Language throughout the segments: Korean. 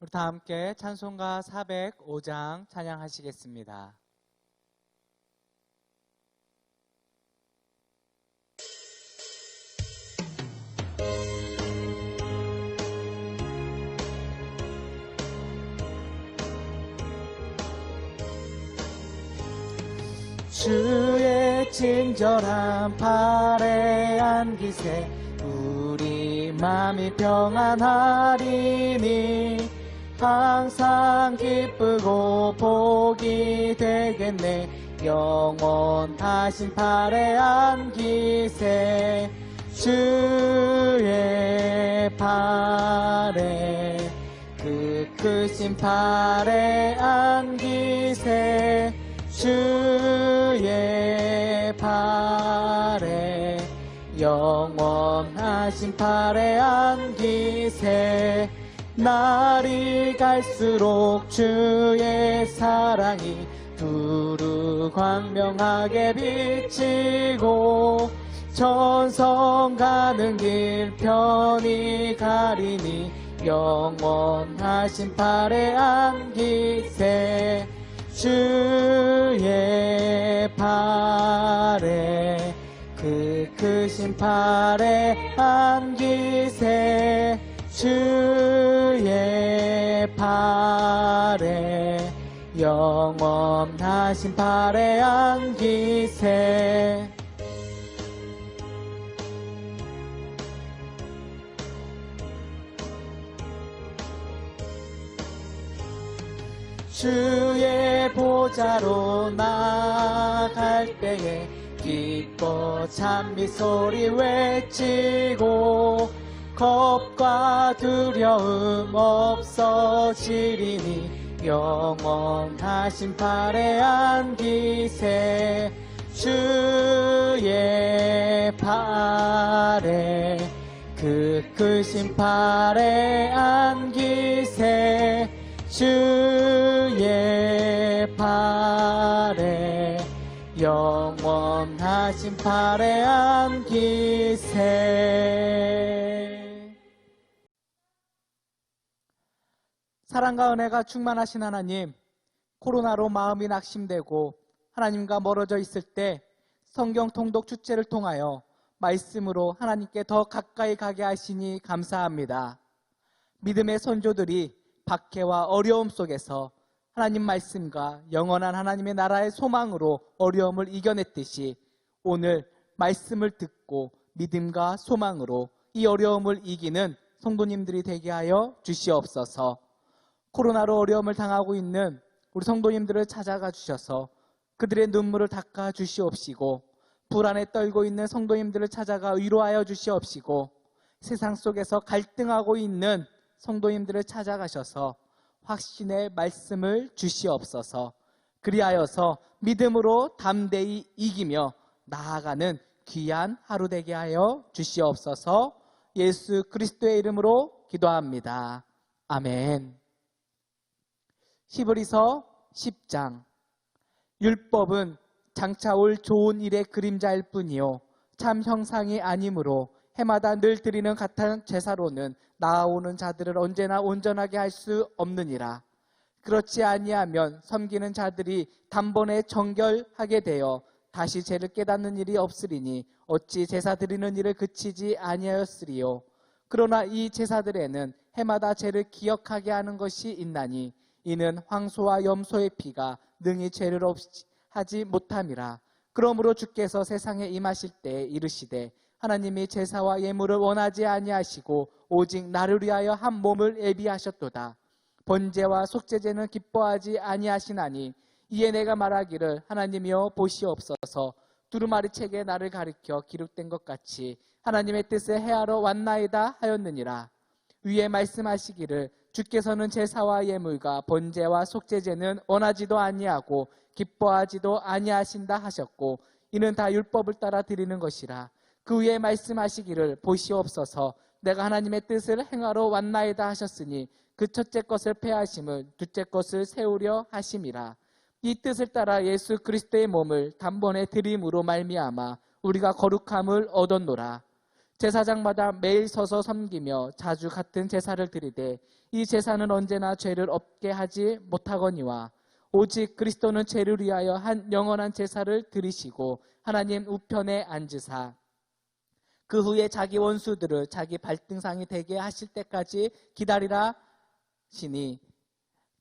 우리 다 함께 찬송가 405장 찬양하시겠습니다. 주의 친절한 팔에 안기세 우리 맘이 평안하리니 항상 기쁘고 복이 되겠네. 영원하신 팔에 안기세 주의 팔에 그 크신 팔에 안기세 주의 팔에 영원하신 팔에 안기세 날이 갈수록 주의 사랑이 두루 광명하게 비치고 천성 가는 길 편히 가리니 영원하신 팔에 안기세 주의 팔에 그 크신 팔에 안기세 주의 팔에 영원하신 팔에 안기세 주의 보좌로 나갈 때에 기뻐 찬미소리 외치고 겁과 두려움 없어지리니 영원하신 팔에 안기세 주의 팔에 그 크신 팔에 안기세 주의 팔에 영원하신 팔에 안기세. 사랑과 은혜가 충만하신 하나님, 코로나로 마음이 낙심되고 하나님과 멀어져 있을 때 성경 통독 축제를 통하여 말씀으로 하나님께 더 가까이 가게 하시니 감사합니다. 믿음의 선조들이 박해와 어려움 속에서 하나님 말씀과 영원한 하나님의 나라의 소망으로 어려움을 이겨냈듯이 오늘 말씀을 듣고 믿음과 소망으로 이 어려움을 이기는 성도님들이 되게 하여 주시옵소서. 코로나로 어려움을 당하고 있는 우리 성도님들을 찾아가 주셔서 그들의 눈물을 닦아 주시옵시고 불안에 떨고 있는 성도님들을 찾아가 위로하여 주시옵시고 세상 속에서 갈등하고 있는 성도님들을 찾아가셔서 확신의 말씀을 주시옵소서. 그리하여서 믿음으로 담대히 이기며 나아가는 귀한 하루 되게 하여 주시옵소서. 예수 그리스도의 이름으로 기도합니다. 아멘. 히브리서 10장. 율법은 장차 올 좋은 일의 그림자일 뿐이요 참 형상이 아니므로 해마다 늘 드리는 같은 제사로는 나아오는 자들을 언제나 온전하게 할 수 없느니라. 그렇지 아니하면 섬기는 자들이 단번에 정결하게 되어 다시 죄를 깨닫는 일이 없으리니 어찌 제사 드리는 일을 그치지 아니하였으리요. 그러나 이 제사들에는 해마다 죄를 기억하게 하는 것이 있나니 이는 황소와 염소의 피가 능히 죄를 하지 못함이라. 그러므로 주께서 세상에 임하실 때에 이르시되 하나님이 제사와 예물을 원하지 아니하시고 오직 나를 위하여 한 몸을 예비하셨도다. 번제와 속죄제는 기뻐하지 아니하시나니 이에 내가 말하기를 하나님이여 보시옵소서. 두루마리 책에 나를 가리켜 기록된 것 같이 하나님의 뜻을 헤아려 왔나이다 하였느니라. 위에 말씀하시기를 주께서는 제사와 예물과 번제와 속죄제는 원하지도 아니하고 기뻐하지도 아니하신다 하셨고 이는 다 율법을 따라 드리는 것이라. 그 위에 말씀하시기를 보시옵소서. 내가 하나님의 뜻을 행하러 왔나이다 하셨으니 그 첫째 것을 폐하심은 둘째 것을 세우려 하심이라. 이 뜻을 따라 예수 그리스도의 몸을 단번에 드림으로 말미암아 우리가 거룩함을 얻었노라. 제사장마다 매일 서서 섬기며 자주 같은 제사를 드리되 이 제사는 언제나 죄를 없게 하지 못하거니와 오직 그리스도는 죄를 위하여 한 영원한 제사를 드리시고 하나님 우편에 앉으사 그 후에 자기 원수들을 자기 발등상이 되게 하실 때까지 기다리라 시니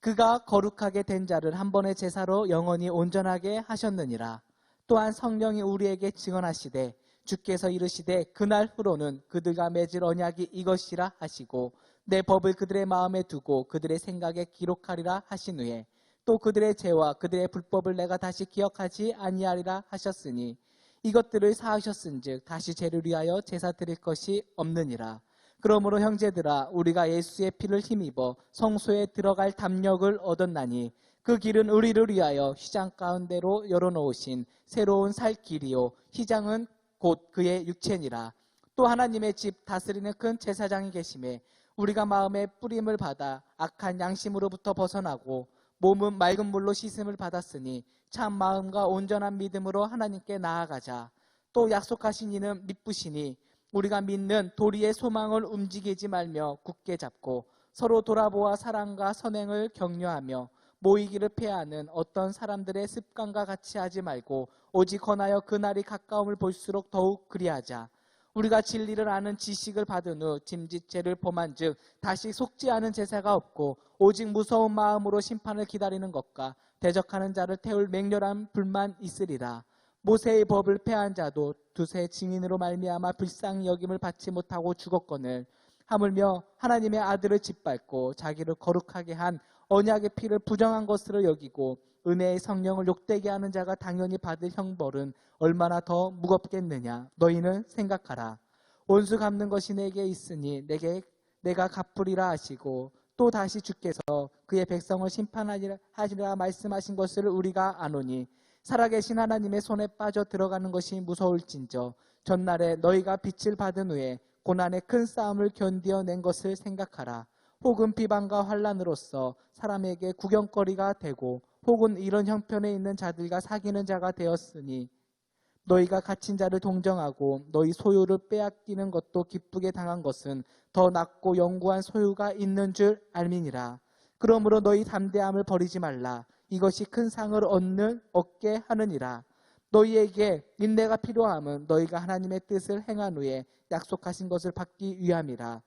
그가 거룩하게 된 자를 한 번의 제사로 영원히 온전하게 하셨느니라. 또한 성령이 우리에게 증언하시되 주께서 이르시되 그날 후로는 그들과 맺을 언약이 이것이라 하시고 내 법을 그들의 마음에 두고 그들의 생각에 기록하리라 하신 후에 또 그들의 죄와 그들의 불법을 내가 다시 기억하지 아니하리라 하셨으니 이것들을 사하셨은즉 다시 죄를 위하여 제사 드릴 것이 없느니라. 그러므로 형제들아 우리가 예수의 피를 힘입어 성소에 들어갈 담력을 얻었나니 그 길은 우리를 위하여 휘장 가운데로 열어놓으신 새로운 살 길이요 휘장은 곧 그의 육체니라. 또 하나님의 집 다스리는 큰 제사장이 계심에 우리가 마음의 뿌림을 받아 악한 양심으로부터 벗어나고 몸은 맑은 물로 씻음을 받았으니 참 마음과 온전한 믿음으로 하나님께 나아가자. 또 약속하신 이는 미쁘시니 우리가 믿는 도리의 소망을 움직이지 말며 굳게 잡고 서로 돌아보아 사랑과 선행을 격려하며 모이기를 패하는 어떤 사람들의 습관과 같이 하지 말고 오직 권하여 그날이 가까움을 볼수록 더욱 그리하자. 우리가 진리를 아는 지식을 받은 후 짐짓죄를 범한즉 다시 속지 않은 제사가 없고 오직 무서운 마음으로 심판을 기다리는 것과 대적하는 자를 태울 맹렬한 불만 있으리라. 모세의 법을 폐한 자도 두세 증인으로 말미암아 불쌍히 여김을 받지 못하고 죽었거늘 하물며 하나님의 아들을 짓밟고 자기를 거룩하게 한 언약의 피를 부정한 것으로 여기고 은혜의 성령을 욕되게 하는 자가 당연히 받을 형벌은 얼마나 더 무겁겠느냐. 너희는 생각하라. 온수 갚는 것이 내게 있으니 내가 갚으리라 하시고 또 다시 주께서 그의 백성을 심판하리라 말씀하신 것을 우리가 아노니 살아계신 하나님의 손에 빠져 들어가는 것이 무서울진저 전날에 너희가 빛을 받은 후에 고난의 큰 싸움을 견디어낸 것을 생각하라. 혹은 비방과 환난으로서 사람에게 구경거리가 되고 혹은 이런 형편에 있는 자들과 사귀는 자가 되었으니 너희가 갇힌 자를 동정하고 너희 소유를 빼앗기는 것도 기쁘게 당한 것은 더 낫고 영구한 소유가 있는 줄 알미니라. 그러므로 너희 담대함을 버리지 말라. 이것이 큰 상을 얻게 하느니라. 너희에게 인내가 필요함은 너희가 하나님의 뜻을 행한 후에 약속하신 것을 받기 위함이라.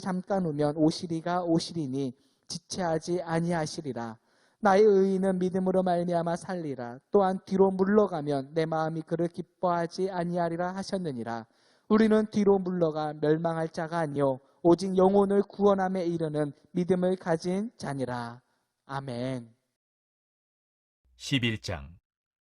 잠깐 후면 오시리가 오시리니 지체하지 아니하시리라. 나의 의인은 믿음으로 말미암아 살리라. 또한 뒤로 물러가면 내 마음이 그를 기뻐하지 아니하리라 하셨느니라. 우리는 뒤로 물러가 멸망할 자가 아니요 오직 영혼을 구원함에 이르는 믿음을 가진 자니라. 아멘. 11장.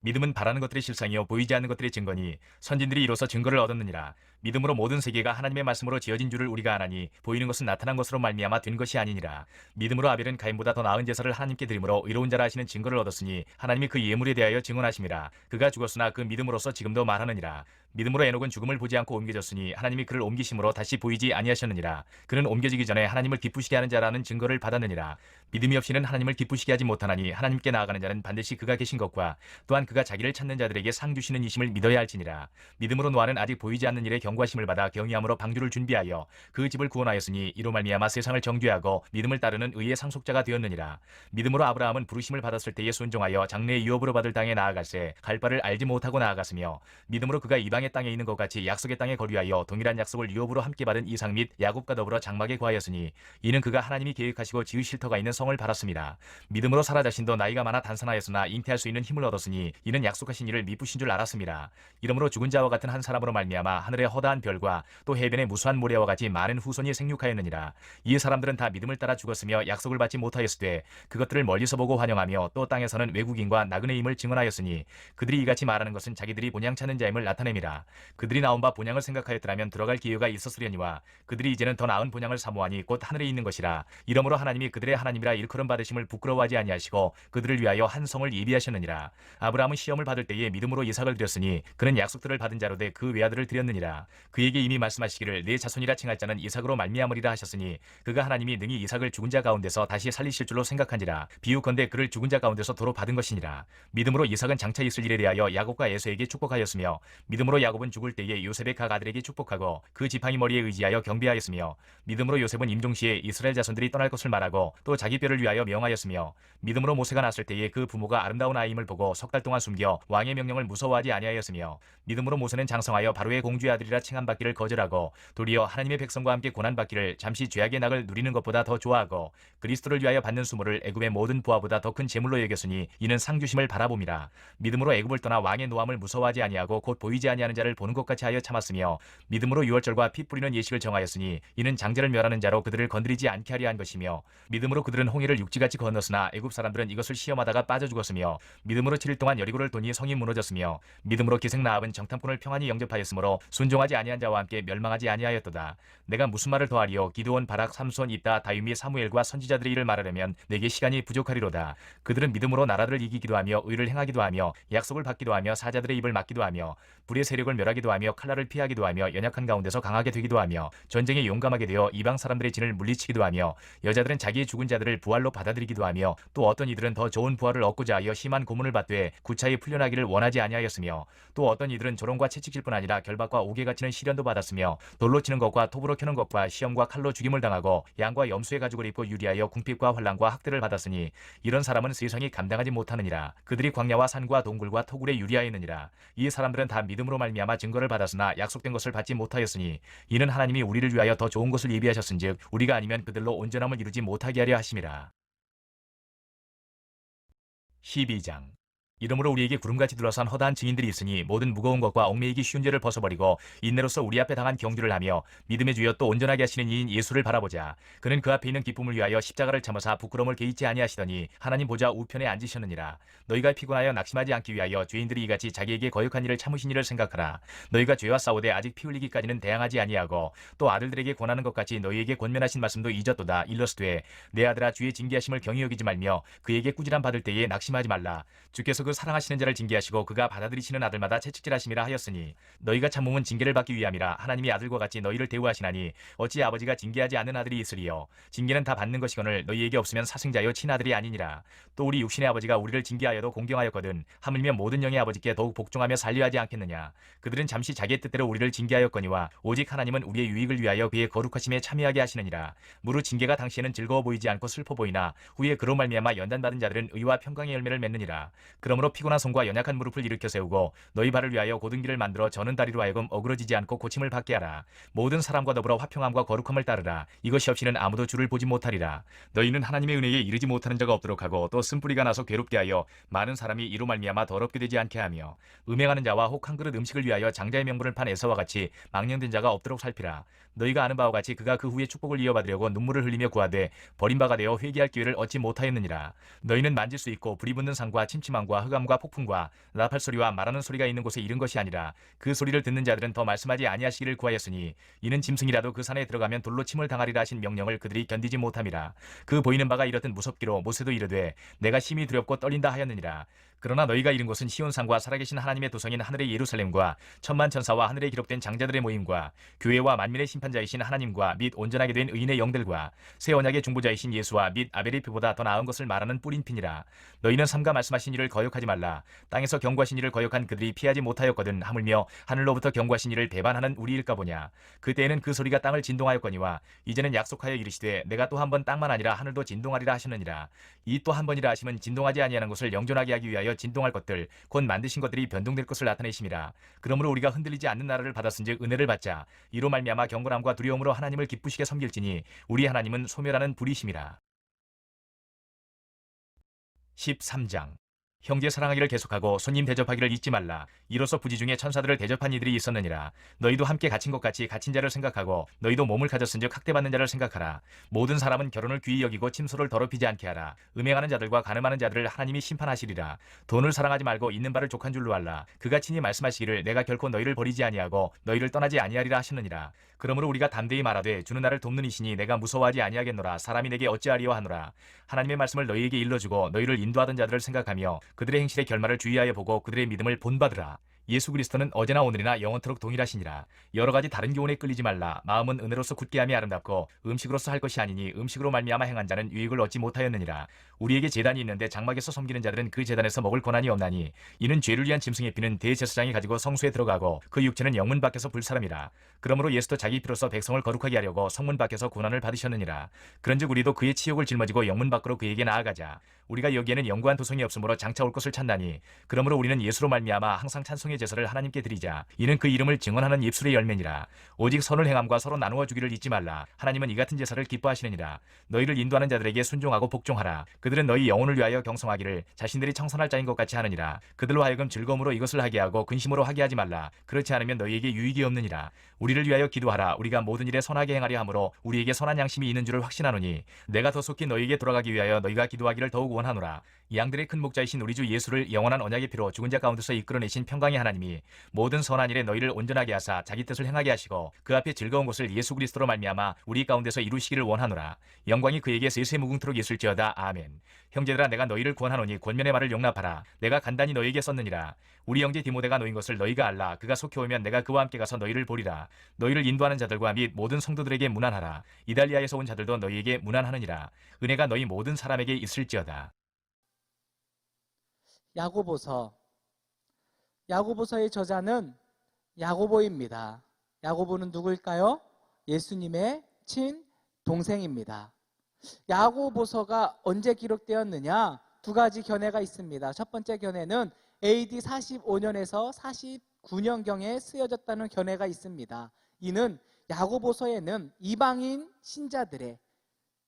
믿음은 바라는 것들의 실상이요 보이지 않는 것들의 증거니 선진들이 이로써 증거를 얻었느니라. 믿음으로 모든 세계가 하나님의 말씀으로 지어진 줄을 우리가 아나니 보이는 것은 나타난 것으로 말미암아 된 것이 아니니라. 믿음으로 아벨은 가인보다 더 나은 제사를 하나님께 드림으로 의로운 자라 하시는 증거를 얻었으니 하나님이 그 예물에 대하여 증언하심이라. 그가 죽었으나 그 믿음으로써 지금도 말하느니라. 믿음으로 에녹은 죽음을 보지 않고 옮겨졌으니 하나님이 그를 옮기심으로 다시 보이지 아니하셨느니라. 그는 옮겨지기 전에 하나님을 기쁘시게 하는 자라는 증거를 받았느니라. 믿음이 없이는 하나님을 기쁘시게 하지 못하나니 하나님께 나아가는 자는 반드시 그가 계신 것과 또한 그가 자기를 찾는 자들에게 상 주시는 이심을 믿어야 할지니라. 믿음으로 노아는 아직 보이지 않는 일에 경고하심을 받아 경외함으로 방주를 준비하여 그 집을 구원하였으니 이로 말미암아 세상을 정죄하고 믿음을 따르는 의의 상속자가 되었느니라. 믿음으로 아브라함은 부르심을 받았을 때에 순종하여 장래의 유업으로 받을 땅에 나아갈새 갈 바를 알지 못하고 나아갔으며 믿음으로 그가 이방의 땅에 있는 것 같이 약속의 땅에 거류하여 동일한 약속을 유업으로 함께 받은 이삭 및 야곱과 더불어 장막에 거하였으니 이는 그가 하나님이 계획하시고 지을 쉴터가 있는 성을 바랐습니다. 믿음으로 사라 자신도 나이가 많아 단산하였으나 잉태할 수 있는 힘을 얻었으니 이는 약속하신 이를 미쁘신 줄 알았습니다. 이러므로 죽은 자와 같은 한 사람으로 말미암아 하늘의 허다한 별과 또 해변의 무수한 모래와 같이 많은 후손이 생육하였느니라. 이 사람들은 다 믿음을 따라 죽었으며 약속을 받지 못하였으되 그것들을 멀리서 보고 환영하며 또 땅에서는 외국인과 나그네임을 증언하였으니 그들이 이같이 말하는 것은 자기들이 본향 찾는 자임을 나타냅니다. 그들이 나온 바 본향을 생각하였더라면 들어갈 기회가 있었으려니와 그들이 이제는 더 나은 본향을 사모하니 곧 하늘에 있는 것이라. 이러므로 하나님이 그들의 하나님이라 일컬음 받으심을 부끄러워하지 아니하시고 그들을 위하여 한 성을 예비하셨느니라. 아브라함은 시험을 받을 때에 믿음으로 이삭을 드렸으니 그는 약속들을 받은 자로 돼 그 외아들을 드렸느니라. 그에게 이미 말씀하시기를 내 자손이라 칭할 자는 이삭으로 말미암으리라 하셨으니 그가 하나님이 능히 이삭을 죽은 자 가운데서 다시 살리실 줄로 생각한지라. 비유컨대 그를 죽은 자 가운데서 도로 받은 것이니라. 믿음으로 이삭은 장차 있을 일에 대하여 야곱과 에서에게 축복하였으며 믿음으로 야곱은 죽을 때에 요셉의 각 아들에게 축복하고 그 지팡이 머리에 의지하여 경배하였으며 믿음으로 요셉은 임종시에 이스라엘 자손들이 떠날 것을 말하고 또 자기 뼈를 위하여 명하였으며 믿음으로 모세가 낳았을 때에 그 부모가 아름다운 아이임을 보고 석 달 동안 숨겨 왕의 명령을 무서워하지 아니하였으며 믿음으로 모세는 장성하여 바로의 공주의 아들이라 칭함받기를 거절하고 도리어 하나님의 백성과 함께 고난받기를 잠시 죄악의 낙을 누리는 것보다 더 좋아하고 그리스도를 위하여 받는 수모를 애굽의 모든 부하보다 더 큰 재물로 여겼으니 이는 상주심을 바라봄이라. 믿음으로 애굽을 떠나 왕의 노함을 무서워하지 아니하고 곧 보이지 아니하는 자를 보는 것 같이 하여 참았으며 믿음으로 유월절과 피 뿌리는 예식을 정하였으니 이는 장자를 멸하는 자로 그들을 건드리지 않게 하려 한 것이며 믿음으로 그들은 홍해를 육지같이 건넜으나 애굽 사람들은 이것을 시험하다가 빠져 죽었으며 믿음으로 7일 동안 여리고를 도니 성이 무너졌으며 믿음으로 기생 나압은 정탐꾼을 평안히 영접하였으므로 순종하지 아니한 자와 함께 멸망하지 아니하였도다. 내가 무슨 말을 더하리요? 기드온, 바락, 삼손, 입다, 다윗, 사무엘과 선지자들의 일을 말하려면 내게 시간이 부족하리로다. 그들은 믿음으로 나라들을 이기기도 하며 의를 행하기도 하며 약속을 받기도 하며 사자들의 입을 막기도 하며 불의 세력을 멸하기도 하며 칼날을 피하기도 하며 연약한 가운데서 강하게 되기도 하며 전쟁에 용감하게 되어 이방 사람들의 진을 물리치기도 하며 여자들은 자기의 죽은 자들을 부활로 받아들이기도 하며 또 어떤 이들은 더 좋은 부활을 얻고자 하여 심한 고문을 받되 구차히 풀려나기를 원하지 아니하였으며 또 어떤 이들은 조롱과 채찍질 뿐 아니라 결박과 옥에 갇히는 시련도 받았으며 돌로 치는 것과 톱으로 켜는 것과 시험과 칼로 죽임을 당하고 양과 염소의 가죽을 입고 유리하여 궁핍과 환난과 학대를 받았으니 이런 사람은 세상이 감당하지 못하느니라. 그들이 광야와 산과 동굴과 토굴에 유리하였느니라. 이 사람들은 다 믿음으로 말미암아 증거를 받았으나 약속된 것을 받지 못하였으니 이는 하나님이 우리를 위하여 더 좋은 것을 예비하셨은즉 우리가 아니면 그들로 온전함을 이루지 못하게 하려 하심이라. 12장. 이러므로 우리에게 구름같이 둘러싼 허다한 증인들이 있으니 모든 무거운 것과 얽매이기 쉬운 죄를 벗어버리고 인내로서 우리 앞에 당한 경주를 하며 믿음의 주여 또 온전하게 하시는 이인 예수를 바라보자. 그는 그 앞에 있는 기쁨을 위하여 십자가를 참으사 부끄러움을 개의치 아니하시더니 하나님 보좌 우편에 앉으셨느니라. 너희가 피곤하여 낙심하지 않기 위하여 죄인들이 이같이 자기에게 거역한 일을 참으신 일을 생각하라. 너희가 죄와 싸우되 아직 피 흘리기까지는 대항하지 아니하고 또 아들들에게 권하는 것 같이 너희에게 권면하신 말씀도 잊었도다. 일러스되 내 아들아 주의 징계하심을 경히 여기지 말며 그에게 꾸지람 받을 때에 낙심하지 말라. 주께서 그 사랑하시는 자를 징계하시고 그가 받아들이시는 아들마다 채찍질하심이라 하였으니 너희가 참음은 징계를 받기 위함이라. 하나님이 아들과 같이 너희를 대우하시나니 어찌 아버지가 징계하지 않는 아들이 있으리요. 징계는 다 받는 것이거늘 너희에게 없으면 사생자여 친아들이 아니니라. 또 우리 육신의 아버지가 우리를 징계하여도 공경하였거든 하물며 모든 영의 아버지께 더욱 복종하며 살려야 하지 않겠느냐. 그들은 잠시 자기의 뜻대로 우리를 징계하였거니와 오직 하나님은 우리의 유익을 위하여 그의 거룩하심에 참여하게 하시느니라. 무릇 징계가 당시에는 즐거워 보이지 않고 슬퍼 보이나 후에 그로 말미암아 연단받은 자들은 의와 평강의 열매를 맺느니라. 그러므로 피곤한 손과 연약한 무릎을 일으켜 세우고 너희 발을 위하여 고든 길을 만들어 저는 다리로 하여금 어그러지지 않고 고침을 받게 하라. 모든 사람과 더불어 화평함과 거룩함을 따르라. 이것이 없이는 아무도 주를 보지 못하리라. 너희는 하나님의 은혜에 이르지 못하는 자가 없도록 하고 또 쓴뿌리가 나서 괴롭게 하여 많은 사람이 이로 말미암아 더럽게 되지 않게 하며 음행하는 자와 혹 한 그릇 음식을 위하여 장자의 명분을 판 에서와 같이 망령된 자가 없도록 살피라. 너희가 아는 바와 같이 그가 그 후에 축복을 이어받으려고 눈물을 흘리며 구하되 버린 바가 되어 회개할 기회를 얻지 못하였느니라. 너희는 만질 수 있고 불이 붙는 산과 침침함과 흑암과 폭풍과 나팔 소리와 말하는 소리가 있는 곳에 이른 것이 아니라 그 소리를 듣는 자들은 더 말씀하지 아니하시기를 구하였으니 이는 짐승이라도 그 산에 들어가면 돌로 침을 당하리라 하신 명령을 그들이 견디지 못함이라. 그 보이는 바가 이렇듯 무섭기로 모세도 이르되 내가 심히 두렵고 떨린다 하였느니라. 그러나 너희가 이른 곳은 시온산과 살아계신 하나님의 도성인 하늘의 예루살렘과 천만 천사와 하늘에 기록된 장자들의 모임과 교회와 만민의 심판자이신 하나님과 및 온전하게 된 의인의 영들과 새 언약의 중보자이신 예수와 및 아벨의 피보다 더 나은 것을 말하는 뿌린 핀이라. 너희는 삼가 말씀하신 이를 거역하지 말라. 땅에서 경고하신 이를 거역한 그들이 피하지 못하였거든 하물며 하늘로부터 경고하신 이를 배반하는 우리일까 보냐. 그때에는 그 소리가 땅을 진동하였거니와 이제는 약속하여 이르시되 내가 또 한 번 땅만 아니라 하늘도 진동하리라 하시느니라. 이 또 한 번이라 하심은 진동하지 아니하는 것을 영존하게 하기 위하여 진동할 것들 곧 만드신 것들이 변동될 것을 나타내심이라. 그러므로 우리가 흔들리지 않는 나라를 받았은즉 은혜를 받자. 이로 말미암아 경건함과 두려움으로 하나님을 기쁘시게 섬길지니 우리 하나님은 소멸하는 불이심이라. 13장. 형제 사랑하기를 계속하고 손님 대접하기를 잊지 말라. 이로써 부지 중에 천사들을 대접한 이들이 있었느니라. 너희도 함께 갇힌 것 같이 갇힌 자를 생각하고 너희도 몸을 가졌은즉 학대받는 자를 생각하라. 모든 사람은 결혼을 귀히 여기고 침소를 더럽히지 않게 하라. 음행하는 자들과 간음하는 자들을 하나님이 심판하시리라. 돈을 사랑하지 말고 있는 바를 족한 줄로 알라. 그가 친히 말씀하시기를 내가 결코 너희를 버리지 아니하고 너희를 떠나지 아니하리라 하시느니라. 그러므로 우리가 담대히 말하되 주는 나를 돕는 이시니 내가 무서워하지 아니하겠노라. 사람이 내게 어찌하리요 하노라. 하나님의 말씀을 너희에게 일러주고 너희를 인도하던 자들을 생각하며 그들의 행실의 결말을 주의하여 보고 그들의 믿음을 본받으라. 예수 그리스도는 어제나 오늘이나 영원토록 동일하시니라. 여러 가지 다른 교훈에 끌리지 말라. 마음은 은혜로서 굳게 함이 아름답고 음식으로서 할 것이 아니니 음식으로 말미암아 행한 자는 유익을 얻지 못하였느니라. 우리에게 제단이 있는데 장막에서 섬기는 자들은 그 제단에서 먹을 권한이 없나니 이는 죄를 위한 짐승의 피는 대제사장이 가지고 성소에 들어가고 그 육체는 영문 밖에서 불사람이라. 그러므로 예수도 자기 피로써 백성을 거룩하게 하려고 성문 밖에서 고난을 받으셨느니라. 그런즉 우리도 그의 치욕을 짊어지고 영문 밖으로 그에게 나아가자. 우리가 여기에는 영구한 도성이 없으므로 장차 올 것을 찾나니 그러므로 우리는 예수로 말미암아 항상 찬송의 제사를 하나님께 드리자. 이는 그 이름을 증언하는 입술의 열매니라. 오직 선을 행함과 서로 나누어 주기를 잊지 말라. 하나님은 이 같은 제사를 기뻐하시느니라. 너희를 인도하는 자들에게 순종하고 복종하라. 그들은 너희 영혼을 위하여 경성하기를 자신들이 청선할 자인 것 같이 하느니라. 그들로 하여금 즐거움으로 이것을 하게 하고 근심으로 하게 하지 말라. 그렇지 않으면 너희에게 유익이 없느니라. 우리를 위하여 기도하라. 우리가 모든 일에 선하게 행하려 함으로 우리에게 선한 양심이 있는 줄을 확신하노니 내가 더 속히 너희에게 돌아가기 위하여 너희가 기도하기를 더욱 원하노라. 양들의 큰 목자이신 우리 주 예수를 영원한 언약의 피로 죽은 자 가운데서 이끌어내신 평강의 하나님이 모든 선한 일에 너희를 온전하게 하사 자기 뜻을 행하게 하시고 그 앞에 즐거운 것을 예수 그리스도로 말미암아 우리 가운데서 이루시기를 원하노라. 영광이 그에게 세세무궁토록 있을지어다. 아멘. 형제들아, 내가 너희를 구원하노니 권면의 말을 용납하라. 내가 간단히 너희에게 썼느니라. 우리 형제 디모데가 놓인 것을 너희가 알라. 그가 속히 오면 내가 그와 함께 가서 너희를 보리라. 너희를 인도하는 자들과 및 모든 성도들에게 문안하라. 이달리아에서 온 자들도 너희에게 문안하느니라. 은혜가 너희 모든 사람에게 있을지어다. 야고보서. 야고보서의 저자는 야고보입니다. 야고보는 누구일까요? 예수님의 친동생입니다. 야고보서가 언제 기록되었느냐? 두 가지 견해가 있습니다. 첫 번째 견해는 AD 45년에서 49년경에 쓰여졌다는 견해가 있습니다. 이는 야고보서에는 이방인 신자들의,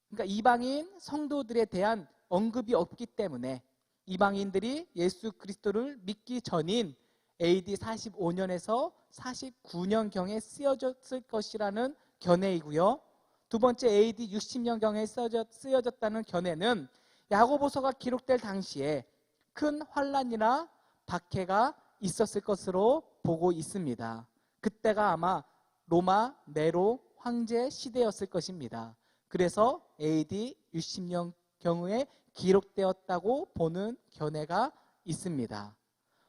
그러니까 이방인 성도들에 대한 언급이 없기 때문에 이방인들이 예수 그리스도를 믿기 전인 AD 45년에서 49년경에 쓰여졌을 것이라는 견해이고요. 두 번째 AD 60년경에 쓰여졌다는 견해는 야고보서가 기록될 당시에 큰 환란이나 박해가 있었을 것으로 보고 있습니다. 그때가 아마 로마 네로 황제 시대였을 것입니다. 그래서 AD 60년경에 기록되었다고 보는 견해가 있습니다.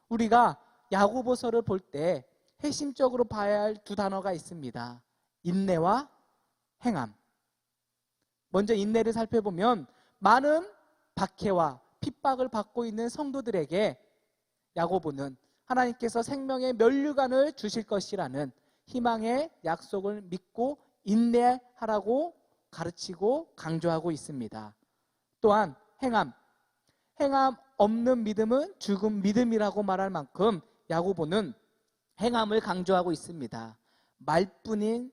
우리가 야고보서를 볼 때 핵심적으로 봐야 할 두 단어가 있습니다. 인내와 행함. 먼저 인내를 살펴보면 많은 박해와 핍박을 받고 있는 성도들에게 야고보는 하나님께서 생명의 면류관을 주실 것이라는 희망의 약속을 믿고 인내하라고 가르치고 강조하고 있습니다. 또한 행함 없는 믿음은 죽은 믿음이라고 말할 만큼 야고보는 행함을 강조하고 있습니다. 말뿐인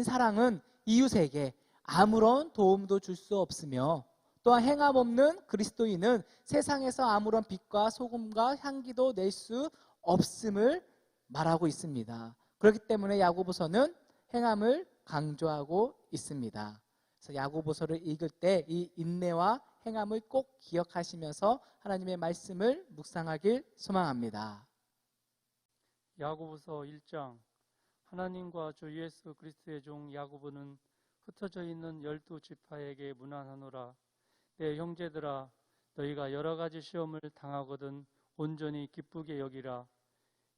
사랑은 이웃에게 아무런 도움도 줄 수 없으며 또한 행함 없는 그리스도인은 세상에서 아무런 빛과 소금과 향기도 낼 수 없음을 말하고 있습니다. 그렇기 때문에 야고보서는 행함을 강조하고 있습니다. 그래서 야고보서를 읽을 때 이 인내와 행함을 꼭 기억하시면서 하나님의 말씀을 묵상하길 소망합니다. 야고보서 1장. 하나님과 주 예수 그리스도의 종 야고보는 흩어져 있는 12지파에게 문안하노라. 내 형제들아, 너희가 여러 가지 시험을 당하거든 온전히 기쁘게 여기라.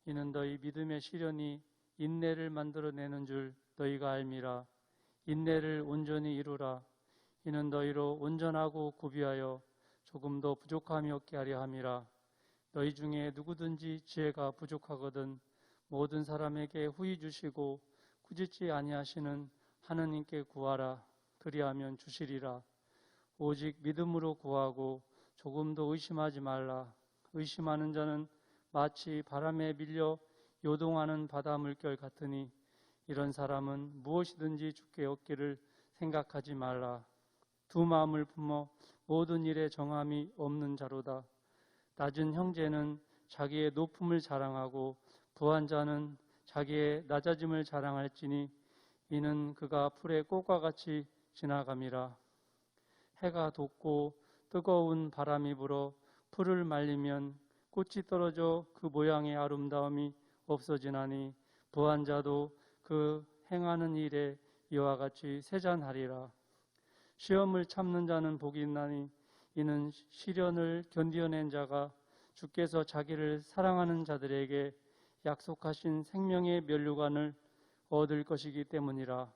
이는 너희 믿음의 시련이 인내를 만들어내는 줄 너희가 알미라. 인내를 온전히 이루라. 이는 너희로 온전하고 구비하여 조금도 부족함이 없게 하려 함이라. 너희 중에 누구든지 지혜가 부족하거든 모든 사람에게 후히 주시고 꾸짖지 아니하시는 하느님께 구하라. 그리하면 주시리라. 오직 믿음으로 구하고 조금도 의심하지 말라. 의심하는 자는 마치 바람에 밀려 요동하는 바다 물결 같으니 이런 사람은 무엇이든지 주께 얻기를 생각하지 말라. 두 마음을 품어 모든 일에 정함이 없는 자로다. 낮은 형제는 자기의 높음을 자랑하고 부한 자는 자기의 낮아짐을 자랑할지니 이는 그가 풀의 꽃과 같이 지나감이라. 해가 돋고 뜨거운 바람이 불어 풀을 말리면 꽃이 떨어져 그 모양의 아름다움이 없어지나니 부한 자도 그 행하는 일에 이와 같이 세잔하리라. 시험을 참는 자는 복이 있나니 이는 시련을 견디어낸 자가 주께서 자기를 사랑하는 자들에게 약속하신 생명의 면류관을 얻을 것이기 때문이라.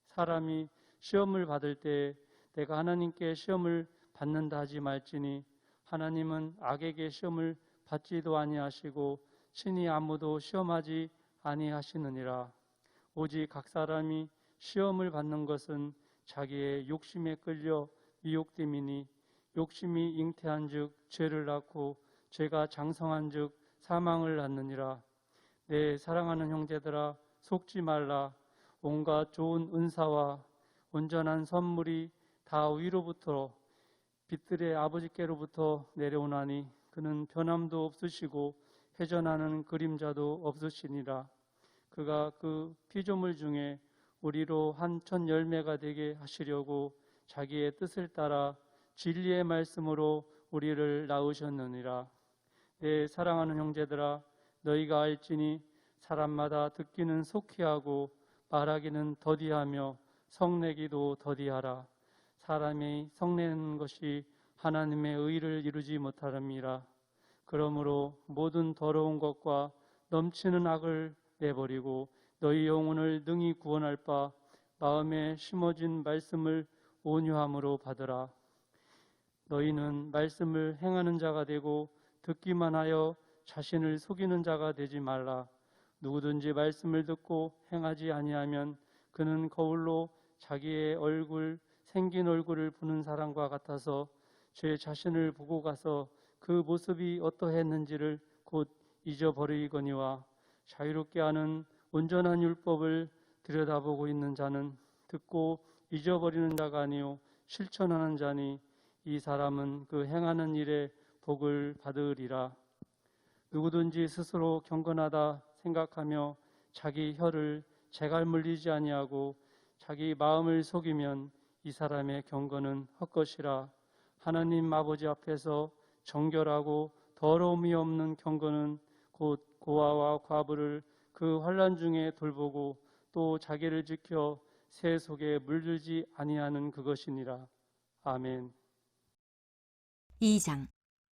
사람이 시험을 받을 때 내가 하나님께 시험을 받는다 하지 말지니 하나님은 악에게 시험을 받지도 아니하시고 친히 아무도 시험하지 아니하시느니라. 오직 각 사람이 시험을 받는 것은 자기의 욕심에 끌려 미혹됨이니 욕심이 잉태한즉 죄를 낳고 죄가 장성한즉 사망을 낳느니라. 내 사랑하는 형제들아, 속지 말라. 온갖 좋은 은사와 온전한 선물이 다 위로부터 빛들의 아버지께로부터 내려오나니 그는 변함도 없으시고 회전하는 그림자도 없으시니라. 그가 그 피조물 중에 우리로 한 첫 열매가 되게 하시려고 자기의 뜻을 따라 진리의 말씀으로 우리를 낳으셨느니라. 내 사랑하는 형제들아, 너희가 알지니 사람마다 듣기는 속히 하고 말하기는 더디하며 성내기도 더디하라. 사람이 성내는 것이 하나님의 의를 이루지 못하렵니다. 그러므로 모든 더러운 것과 넘치는 악을 내버리고 너희 영혼을 능히 구원할 바 마음에 심어진 말씀을 온유함으로 받으라. 너희는 말씀을 행하는 자가 되고 듣기만 하여 자신을 속이는 자가 되지 말라. 누구든지 말씀을 듣고 행하지 아니하면 그는 거울로 자기의 생긴 얼굴을 보는 사람과 같아서 제 자신을 보고 가서 그 모습이 어떠했는지를 곧 잊어버리거니와 자유롭게 하는 온전한 율법을 들여다보고 있는 자는 듣고 잊어버리는 자가 아니요 실천하는 자니 이 사람은 그 행하는 일에 복을 받으리라. 누구든지 스스로 경건하다 생각하며 자기 혀를 재갈 물리지 아니하고 자기 마음을 속이면 이 사람의 경건은 헛것이라. 하나님 아버지 앞에서 정결하고 더러움이 없는 경건은 곧 고아와 과부를 그 환난 중에 돌보고 또 자기를 지켜 새 속에 물들지 아니하는 그것이니라. 아멘. 2장.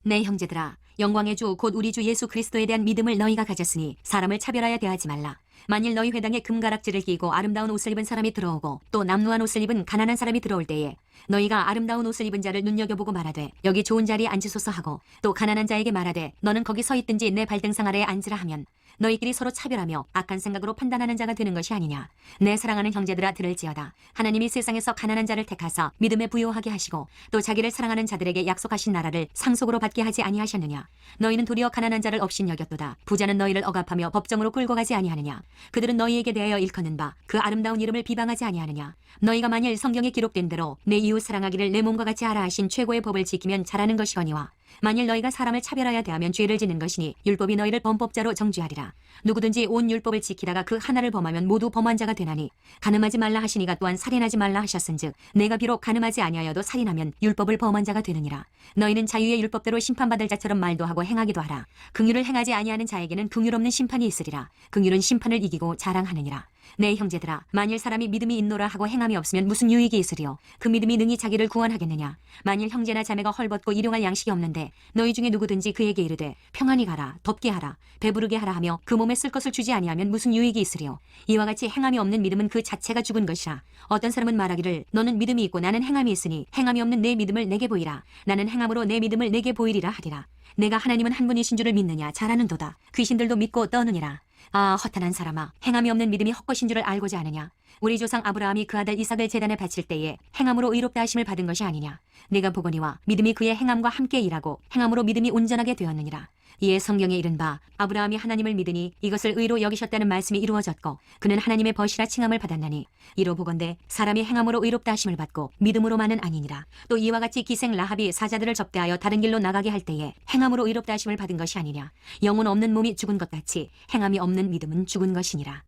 내 형제들아, 영광의 주 곧 우리 주 예수 그리스도에 대한 믿음을 너희가 가졌으니 사람을 차별하여 대하지 말라. 만일 너희 회당에 금가락지를 끼고 아름다운 옷을 입은 사람이 들어오고 또 남루한 옷을 입은 가난한 사람이 들어올 때에 너희가 아름다운 옷을 입은 자를 눈여겨보고 말하되 여기 좋은 자리에 앉으소서 하고 또 가난한 자에게 말하되 너는 거기 서 있든지 내 발등상 아래에 앉으라 하면 너희끼리 서로 차별하며 악한 생각으로 판단하는 자가 되는 것이 아니냐. 내 사랑하는 형제들아, 들을지어다. 하나님이 세상에서 가난한 자를 택하사 믿음에 부요하게 하시고 또 자기를 사랑하는 자들에게 약속하신 나라를 상속으로 받게 하지 아니하셨느냐. 너희는 도리어 가난한 자를 업신여겼도다. 부자는 너희를 억압하며 법정으로 끌고 가지 아니하느냐. 그들은 너희에게 대하여 일컫는 바 그 아름다운 이름을 비방하지 아니하느냐. 너희가 만일 성경에 기록된 대로 내 이웃 사랑하기를 내 몸과 같이 하라 하신 최고의 법을 지키면 잘하는 것이거니와 만일 너희가 사람을 차별하여 대하면 죄를 짓는 것이니 율법이 너희를 범법자로 정죄하리라. 누구든지 온 율법을 지키다가 그 하나를 범하면 모두 범한 자가 되나니 간음하지 말라 하시니가 또한 살인하지 말라 하셨은즉 내가 비록 간음하지 아니하여도 살인하면 율법을 범한 자가 되느니라. 너희는 자유의 율법대로 심판받을 자처럼 말도 하고 행하기도 하라. 긍휼을 행하지 아니하는 자에게는 긍휼 없는 심판이 있으리라. 긍휼은 심판을 이기고 자랑하느니라. 내 형제들아, 만일 사람이 믿음이 있노라 하고 행함이 없으면 무슨 유익이 있으리요. 그 믿음이 능히 자기를 구원하겠느냐. 만일 형제나 자매가 헐벗고 일용할 양식이 없는데 너희 중에 누구든지 그에게 이르되 평안히 가라, 덥게 하라, 배부르게 하라 하며 그 몸에 쓸 것을 주지 아니하면 무슨 유익이 있으리요. 이와 같이 행함이 없는 믿음은 그 자체가 죽은 것이라. 어떤 사람은 말하기를 너는 믿음이 있고 나는 행함이 있으니 행함이 없는 내 믿음을 내게 보이라. 나는 행함으로 내 믿음을 내게 보이리라 하리라. 내가 하나님은 한 분이신 줄을 믿느냐. 잘하는도다. 귀신들도 믿고 떠느니라. 아, 허탄한 사람아, 행함이 없는 믿음이 헛것인 줄을 알고자 하느냐. 우리 조상 아브라함이 그 아들 이삭을 제단에 바칠 때에 행함으로 의롭다 하심을 받은 것이 아니냐. 네가 보거니와 믿음이 그의 행함과 함께 일하고 행함으로 믿음이 온전하게 되었느니라. 이에 성경에 이른 바 아브라함이 하나님을 믿으니 이것을 의로 여기셨다는 말씀이 이루어졌고 그는 하나님의 벗이라 칭함을 받았나니 이로 보건대 사람이 행함으로 의롭다 하심을 받고 믿음으로만은 아니니라. 또 이와 같이 기생 라합이 사자들을 접대하여 다른 길로 나가게 할 때에 행함으로 의롭다 하심을 받은 것이 아니냐. 영혼 없는 몸이 죽은 것 같이 행함이 없는 믿음은 죽은 것이니라.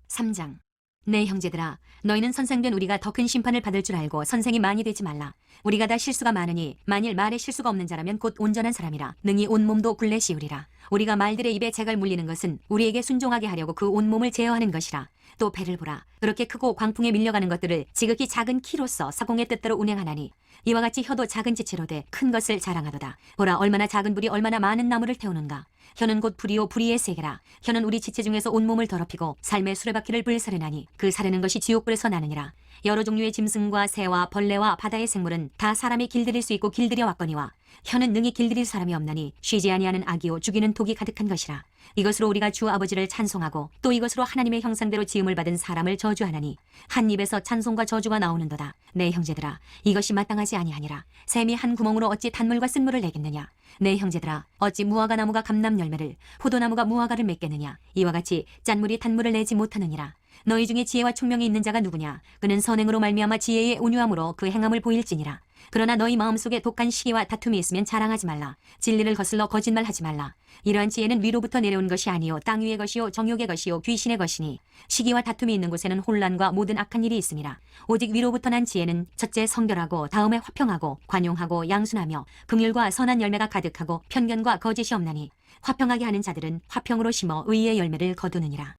3장. 내 형제들아, 너희는 선생된 우리가 더 큰 심판을 받을 줄 알고 선생이 많이 되지 말라. 우리가 다 실수가 많으니 만일 말에 실수가 없는 자라면 곧 온전한 사람이라. 능히 온몸도 굴레 씌우리라. 우리가 말들의 입에 재갈 물리는 것은 우리에게 순종하게 하려고 그 온몸을 제어하는 것이라. 또 배를 보라. 그렇게 크고 광풍에 밀려가는 것들을 지극히 작은 키로서 사공의 뜻대로 운행하나니 이와 같이 혀도 작은 지체로 돼 큰 것을 자랑하도다. 보라, 얼마나 작은 불이 얼마나 많은 나무를 태우는가. 혀는 곧 불이요 불의의 세계라. 혀는 우리 지체 중에서 온몸을 더럽히고 삶의 수레바퀴를 불사르나니 그 사르는 것이 지옥불에서 나느니라. 여러 종류의 짐승과 새와 벌레와 바다의 생물은 다 사람이 길들일 수 있고 길들여 왔거니와 혀는 능히 길들일 사람이 없나니 쉬지 아니하는 악이요 죽이는 독이 가득한 것이라. 이것으로 우리가 주 아버지를 찬송하고 또 이것으로 하나님의 형상대로 지음을 받은 사람을 저주하나니 한 입에서 찬송과 저주가 나오는도다. 내 형제들아, 이것이 마땅하지 아니하니라. 샘이 한 구멍으로 어찌 단물과 쓴물을 내겠느냐. 내 형제들아, 어찌 무화과 나무가 감람 열매를 포도나무가 무화과를 맺겠느냐. 이와 같이 짠물이 단물을 내지 못하느니라. 너희 중에 지혜와 총명이 있는 자가 누구냐. 그는 선행으로 말미암아 지혜의 온유함으로 그 행함을 보일지니라. 그러나 너희 마음속에 독한 시기와 다툼이 있으면 자랑하지 말라. 진리를 거슬러 거짓말하지 말라. 이러한 지혜는 위로부터 내려온 것이 아니요 땅 위의 것이요 정욕의 것이요 귀신의 것이니 시기와 다툼이 있는 곳에는 혼란과 모든 악한 일이 있음이라. 오직 위로부터 난 지혜는 첫째 성결하고 다음에 화평하고 관용하고 양순하며 긍휼과 선한 열매가 가득하고 편견과 거짓이 없나니 화평하게 하는 자들은 화평으로 심어 의의 열매를 거두느니라.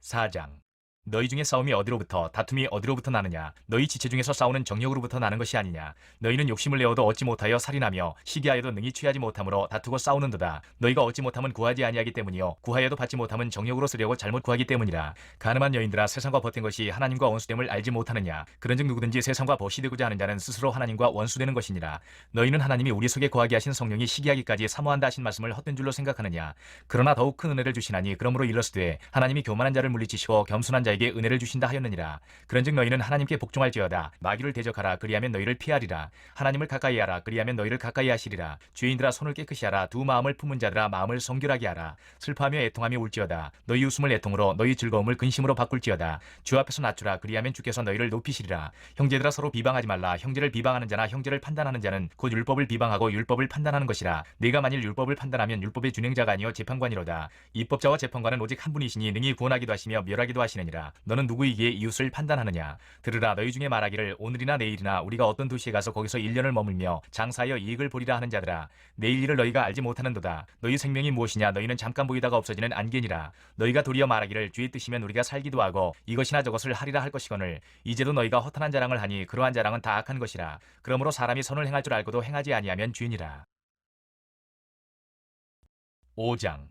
4장. 너희 중에 싸움이 어디로부터 다툼이 어디로부터 나느냐. 너희 지체 중에서 싸우는 정욕으로부터 나는 것이 아니냐. 너희는 욕심을 내어도 얻지 못하여 살인하며 시기하여도 능히 취하지 못함으로 다투고 싸우는도다. 너희가 얻지 못하면 구하지 아니하기 때문이요 구하여도 받지 못하면 정욕으로 쓰려고 잘못 구하기 때문이라. 가늠한 여인들아, 세상과 버틴 것이 하나님과 원수됨을 알지 못하느냐. 그런즉 누구든지 세상과 벗이되고자 하는 자는 스스로 하나님과 원수되는 것이니라. 너희는 하나님이 우리 속에 거하게 하신 성령이 시기하기까지 사모한다 하신 말씀을 헛된 줄로 생각하느냐. 그러나 더욱 큰 은혜를 주시나니 그러므로 이르시되 하나님이 교만한 자를 물리치시고 겸손한 자에게 은혜를 주신다 하였느니라. 그런즉 너희는 하나님께 복종할지어다. 마귀를 대적하라. 그리하면 너희를 피하리라. 하나님을 가까이 하라. 그리하면 너희를 가까이 하시리라. 죄인들아, 손을 깨끗이 하라. 두 마음을 품은 자들아, 마음을 성결하게 하라. 슬퍼하며 애통하며 울지어다. 너희 웃음을 애통으로 너희 즐거움을 근심으로 바꿀지어다. 주 앞에서 낮추라. 그리하면 주께서 너희를 높이시리라. 형제들아, 서로 비방하지 말라. 형제를 비방하는 자나 형제를 판단하는 자는 곧 율법을 비방하고 율법을 판단하는 것이라. 네가 만일 율법을 판단하면 율법의 준행자가 아니요 재판관이로다. 입법자와 재판관은 오직 한 분이시니 능히 구원하기도 하시며 멸하기도 하시느니라. 너는 누구이기에 이웃을 판단하느냐. 들으라. 너희 중에 말하기를 오늘이나 내일이나 우리가 어떤 도시에 가서 거기서 1년을 머물며 장사하여 이익을 보리라 하는 자들아, 내일 일을 너희가 알지 못하는도다. 너희 생명이 무엇이냐. 너희는 잠깐 보이다가 없어지는 안개니라. 너희가 도리어 말하기를 주의 뜻이면 우리가 살기도 하고 이것이나 저것을 하리라 할 것이거늘 이제도 너희가 허탄한 자랑을 하니 그러한 자랑은 다 악한 것이라. 그러므로 사람이 선을 행할 줄 알고도 행하지 아니하면 죄니라. 5장.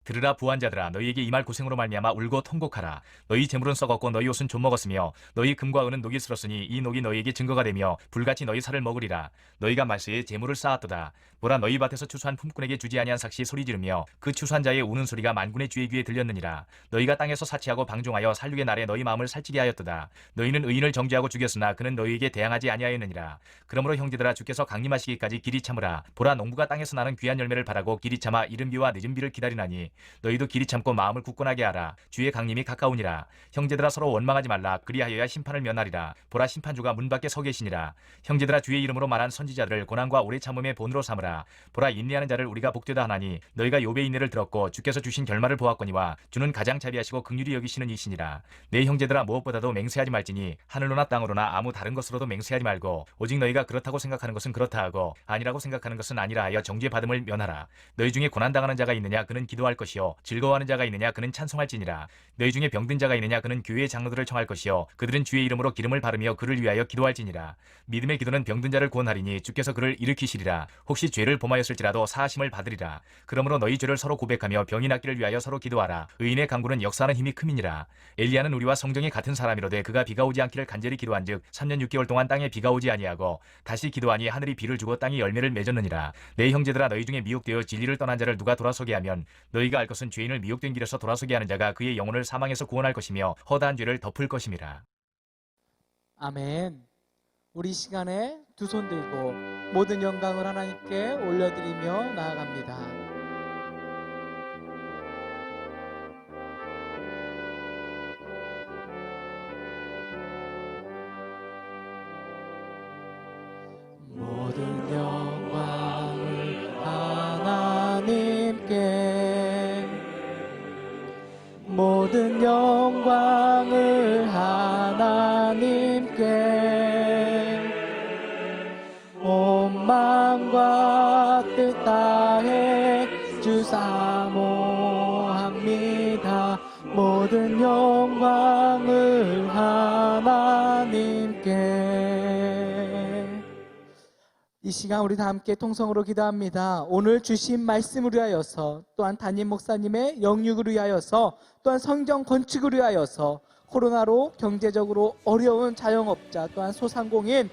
들으라. 부한자들아, 너희에게 이 말 고생으로 말미암아 울고 통곡하라. 너희 재물은 썩었고 너희 옷은 좀 먹었으며 너희 금과 은은 녹이 슬었으니 이 녹이 너희에게 증거가 되며 불같이 너희 살을 먹으리라. 너희가 말세에 재물을 쌓았도다. 보라, 너희 밭에서 추수한 품꾼에게 주지 아니한 삭시 소리 지르며 그 추수한 자의 우는 소리가 만군의 주의 귀에 들렸느니라. 너희가 땅에서 사치하고 방종하여 살육의 날에 너희 마음을 살찌게 하였도다. 너희는 의인을 정죄하고 죽였으나 그는 너희에게 대항하지 아니하였느니라. 그러므로 형제들아, 주께서 강림하시기까지 길이 참으라. 보라, 농부가 땅에서 나는 귀한 열매를 바라고 길이 참아 이른 비와 늦은 비를 기다리나니 너희도 길이 참고 마음을 굳건하게 하라. 주의 강림이 가까우니라. 형제들아, 서로 원망하지 말라. 그리하여야 심판을 면하리라. 보라, 심판주가 문 밖에 서 계시니라. 형제들아, 주의 이름으로 말한 선지자들을 고난과 오래 참음의 본으로 삼으라. 보라, 인내하는 자를 우리가 복되다 하나니 너희가 욥의 인내를 들었고 주께서 주신 결말을 보았거니와 주는 가장 자비하시고 긍휼히 여기시는 이시니라. 내 형제들아, 무엇보다도 맹세하지 말지니 하늘로나 땅으로나 아무 다른 것으로도 맹세하지 말고 오직 너희가 그렇다고 생각하는 것은 그렇다 하고 아니라고 생각하는 것은 아니라 하여 정죄받음을 면하라. 너희 중에 고난당하는 자가 있느냐. 그는 기도할 것이요 즐거워하는 자가 있느냐. 그는 찬송할지니라. 너희 중에 병든 자가 있느냐. 그는 교회의 장로들을 청할 것이요 그들은 주의 이름으로 기름을 바르며 그를 위하여 기도할지니라. 믿음의 기도는 병든 자를 구원하리니 주께서 그를 일으키시리라. 혹시 죄를 범하였을지라도 사하심을 받으리라. 그러므로 너희 죄를 서로 고백하며 병이 낫기를 위하여 서로 기도하라. 의인의 강구는 역사하는 힘이 큼이니라. 엘리야는 우리와 성정이 같은 사람이로되 그가 비가 오지 않기를 간절히 기도한즉 3년 6개월 동안 땅에 비가 오지 아니하고 다시 기도하니 하늘이 비를 주고 땅이 열매를 맺었느니라. 내 형제들아, 너희 중에 미혹되어 진리를 떠난 자를 누가 돌아서게 하면 너희가 알 것은 죄인을 미혹된 길에서 돌아서게 하는 자가 그의 영혼을 사망에서 구원할 것이며 허다한 죄를 덮을 것임이라. 아멘. 우리 시간에 두 손 들고 모든 영광을 하나님께 올려드리며 나아갑니다. 모든 영광을 하나님께, 모든 영광을 하나님께, 온 마음과 뜻 다해 주 사모합니다. 모든 영광을 하나님께. 이 시간 우리 다 함께 통성으로 기도합니다. 오늘 주신 말씀을 위하여서, 또한 담임 목사님의 영육을 위하여서, 또한 성경 건축을 위하여서, 코로나로 경제적으로 어려운 자영업자, 또한 소상공인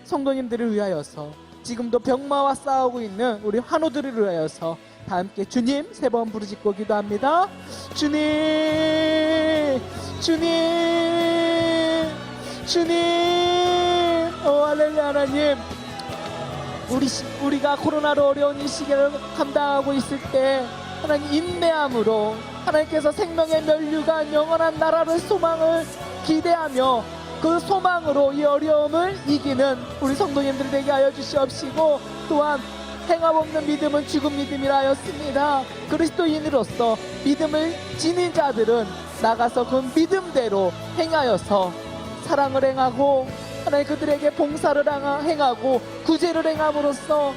성도님들을 위하여서, 지금도 병마와 싸우고 있는 우리 환우들을 위하여서 다 함께 주님 3번 부르짖고 기도합니다. 주님, 주님, 주님. 할렐루야. 하나님, 우리가 코로나로 어려운 이 시기를 감당하고 있을 때 하나님 인내함으로 하나님께서 생명의 면류관 영원한 나라를 소망을 기대하며 그 소망으로 이 어려움을 이기는 우리 성도님들 되게 하여 주시옵시고, 또한 행함 없는 믿음은 죽은 믿음이라 하였습니다. 그리스도인으로서 믿음을 지닌 자들은 나가서 그 믿음대로 행하여서 사랑을 행하고 하나님 그들에게 봉사를 행하고 구제를 행함으로써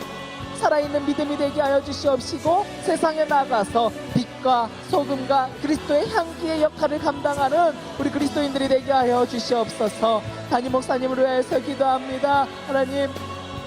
살아있는 믿음이 되게 하여 주시옵시고, 세상에 나가서 빛과 소금과 그리스도의 향기의 역할을 감당하는 우리 그리스도인들이 되게 하여 주시옵소서. 담임 목사님을 위해서 기도합니다. 하나님,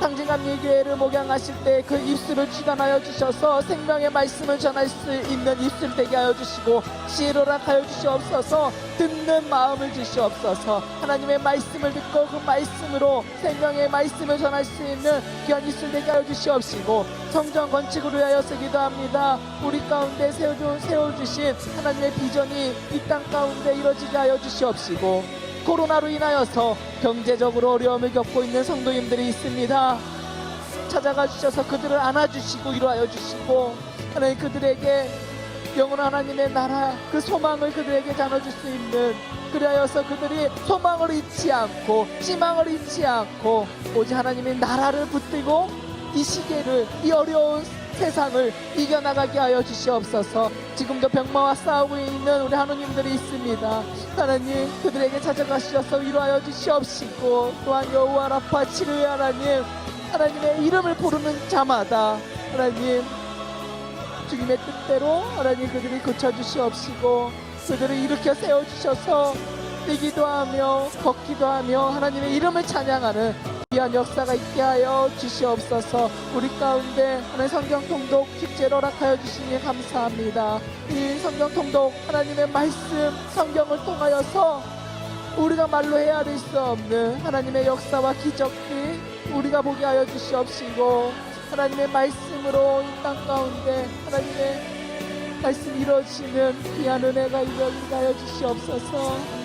당진감리 교회를 목양하실 때 그 입술을 주관하여 주셔서 생명의 말씀을 전할 수 있는 입술 되게 하여 주시고, 지혜로라 하여 주시옵소서. 듣는 마음을 주시옵소서. 하나님의 말씀을 듣고 그 말씀으로 생명의 말씀을 전할 수 있는 귀한 입술 되게 하여 주시옵시고, 성전 건축을 위하여서 기도합니다. 우리 가운데 세워주신 하나님의 비전이 이 땅 가운데 이루어지게 하여 주시옵시고, 코로나로 인하여서 경제적으로 어려움을 겪고 있는 성도님들이 있습니다. 찾아가 주셔서 그들을 안아주시고 위로하여 주시고, 하나님 그들에게 영원한 하나님의 나라 그 소망을 그들에게 나눠줄 수 있는, 그리하여서 그들이 소망을 잊지 않고 희망을 잊지 않고 오직 하나님의 나라를 붙들고 이 시계를, 이 어려운 세상을 이겨나가게 하여 주시옵소서. 지금도 병마와 싸우고 있는 우리 하느님들이 있습니다. 하나님 그들에게 찾아가셔서 위로하여 주시옵시고, 또한 여호와 라파 치료의 하나님, 하나님의 이름을 부르는 자마다 하나님 주님의 뜻대로 하나님 그들이 고쳐주시옵시고, 그들을 일으켜 세워주셔서 뛰기도 하며 걷기도 하며 하나님의 이름을 찬양하는 귀한 역사가 있게 하여 주시옵소서. 우리 가운데 하나님 성경 통독 축제를 허락하여 주시니 감사합니다. 이 성경 통독 하나님의 말씀 성경을 통하여서 우리가 말로 헤아릴 수 없는 하나님의 역사와 기적들 우리가 보게 하여 주시옵시고, 하나님의 말씀으로 이 땅 가운데 하나님의 말씀이 이루어지는 귀한 은혜가 이루어지게 하여 주시옵소서.